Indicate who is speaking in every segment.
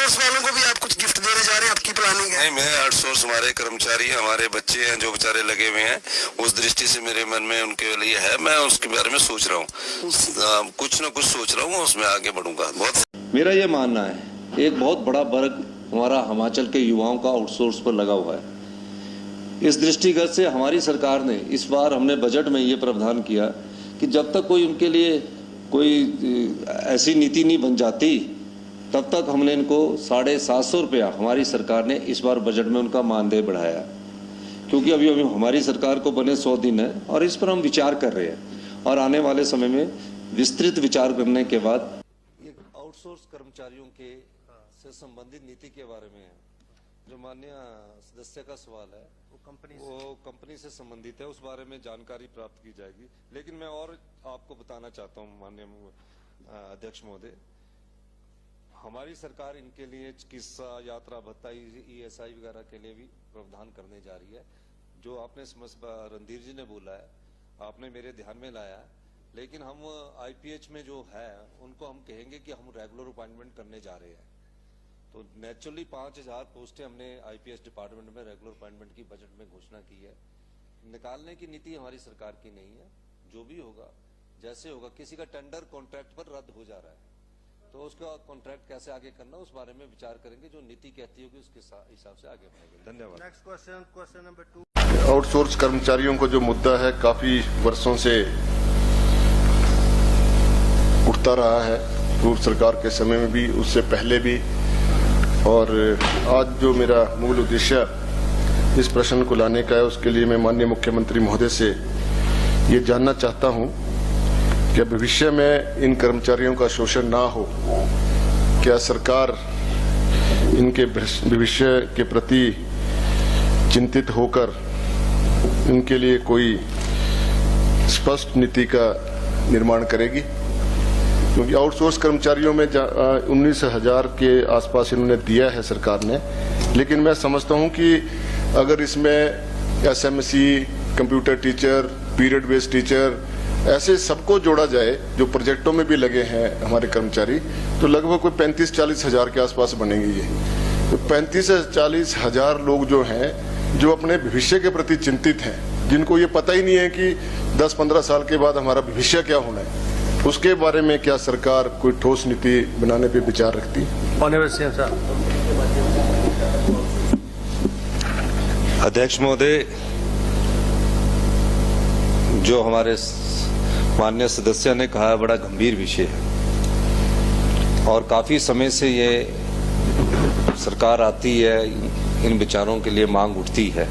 Speaker 1: Outsource वालों को भी आप कुछ गिफ्ट देने जा रहे हैं, आपकी प्लानिंग है?
Speaker 2: नहीं, मैं आउटसोर्स, हमारे कर्मचारी, हमारे बच्चे हैं जो बेचारे लगे हुए हैं, उस दृष्टि से मेरे मन में उनके लिए है, मैं उसके बारे में सोच रहा हूँ, कुछ न कुछ सोच रहा हूँ, उसमें आगे बढ़ूंगा। बहुत
Speaker 3: मेरा ये मानना है, एक बहुत बड़ा वर्ग हमारा हिमाचल के युवाओं का आउटसोर्स पर लगा हुआ है। इस दृष्टिगत से हमारी सरकार ने इस बार हमने बजट में ये प्रावधान किया कि जब तक कोई उनके लिए कोई ऐसी नीति नहीं बन जाती तब तक हमने इनको 750 रुपया हमारी सरकार ने इस बार बजट में उनका मानदेय बढ़ाया, क्योंकि अभी हमारी सरकार को बने 100 दिन है और इस पर हम विचार कर रहे हैं और आने वाले समय में विस्तृत विचार करने के बाद ये आउटसोर्स कर्मचारियों के से संबंधित नीति के बारे में है। जो माननीय सदस्य का सवाल है वो कंपनी से संबंधित है, उस बारे में जानकारी प्राप्त की जाएगी। लेकिन मैं और आपको बताना चाहता हूं माननीय अध्यक्ष महोदय, हमारी सरकार इनके लिए चिकित्सा, यात्रा भत्ता, ESI वगैरह के लिए भी प्रावधान करने जा रही है। जो आपने रणधीर जी ने बोला है, आपने मेरे ध्यान में लाया, लेकिन हम IPH में जो है उनको हम कहेंगे कि हम रेगुलर अपॉइंटमेंट करने जा रहे हैं। तो नेचुरली 5000 पोस्टें हमने IPH डिपार्टमेंट में रेगुलर अपॉइंटमेंट की बजट में घोषणा की है। निकालने की नीति हमारी सरकार की नहीं है। जो भी होगा, जैसे होगा, किसी का टेंडर कॉन्ट्रैक्ट पर रद्द हो जा रहा है तो उसका कॉन्ट्रैक्ट कैसे आगे करना, उस बारे में विचार करेंगे। जो नीति कहती होगी उसके हिसाब से आगे बढ़ेंगे। धन्यवाद।
Speaker 4: Next question number 2। आउटसोर्स कर्मचारियों को जो मुद्दा है काफी वर्षों से उठता रहा है, पूर्व सरकार के समय में भी, उससे पहले भी, और आज जो मेरा मूल उद्देश्य इस प्रश्न को लाने का है उसके लिए मैं माननीय मुख्यमंत्री महोदय से ये जानना चाहता हूं कि भविष्य में इन कर्मचारियों का शोषण ना हो। क्या सरकार इनके भविष्य के प्रति चिंतित होकर इनके लिए कोई स्पष्ट नीति का निर्माण करेगी? क्योंकि आउटसोर्स कर्मचारियों में 19,000 के आसपास इन्होंने दिया है सरकार ने, लेकिन मैं समझता हूं कि अगर इसमें SMC, computer teacher, period based teacher, ऐसे सबको जोड़ा जाए जो प्रोजेक्टों में भी लगे हैं हमारे कर्मचारी, तो लगभग कोई 35-40 हजार के आसपास बनेंगे। ये तो 35-40 हजार लोग जो हैं, जो अपने भविष्य के प्रति चिंतित हैं, जिनको ये पता ही नहीं है कि 10-15 साल के बाद हमारा भविष्य क्या होना है, उसके बारे में क्या सरकार कोई ठोस नीति बनाने पे विचार रखती है?
Speaker 3: अध्यक्ष महोदय, जो हमारे माननीय सदस्य ने कहा बड़ा गंभीर विषय है और काफी समय से ये सरकार आती है, इन विचारों के लिए मांग उठती है।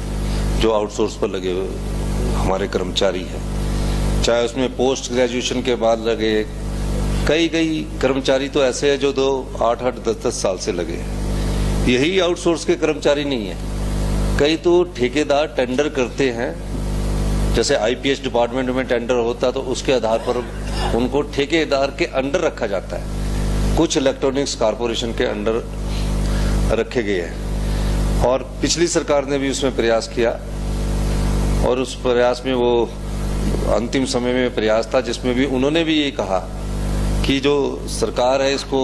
Speaker 3: जो आउटसोर्स पर लगे हुए हमारे कर्मचारी हैं, चाहे उसमें पोस्ट ग्रेजुएशन के बाद लगे, कई कर्मचारी तो ऐसे हैं जो 8-8, 10-10 साल से लगे हैं। यही आउटसोर्स के कर्मचारी नहीं है। कई तो ठेकेदार टेंडर करते हैं, जैसे IPH डिपार्टमेंट में टेंडर होता है तो उसके आधार पर उनको ठेकेदार के अंडर रखा जाता है। कुछ इलेक्ट्रॉनिक्स कारपोरेशन के अंडर रखे गए हैं और पिछली सरकार ने भी उसमें प्रयास किया और उस प्रयास में वो अंतिम समय में प्रयास था जिसमें भी उन्होंने भी ये कहा कि जो सरकार है इसको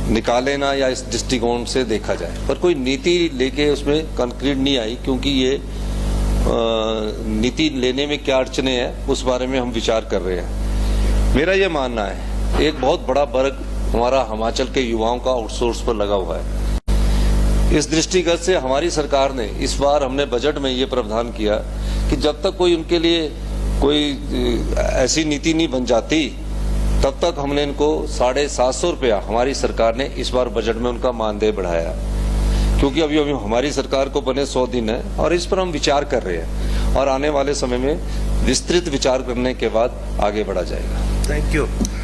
Speaker 3: निकाले ना, या इस दृष्टिकोण से देखा जाए, पर कोई नीति लेके उसमें कंक्रीट नहीं आई। क्योंकि ये नीति लेने में क्या अड़चने हैं उस बारे में हम विचार कर रहे हैं। मेरा ये मानना है, एक बहुत बड़ा वर्ग हमारा हिमाचल के युवाओं का आउटसोर्स पर लगा हुआ है। इस दृष्टिगत से हमारी सरकार ने इस बार हमने बजट में ये प्रावधान किया कि जब तक कोई उनके लिए कोई ऐसी नीति नहीं बन जाती तब तक हमने इनको 750 रुपया हमारी सरकार ने इस बार बजट में उनका मानदेय बढ़ाया, क्योंकि अभी हमारी सरकार को बने 100 दिन है और इस पर हम विचार कर रहे हैं और आने वाले समय में विस्तृत विचार करने के बाद आगे बढ़ा जाएगा।
Speaker 4: Thank you.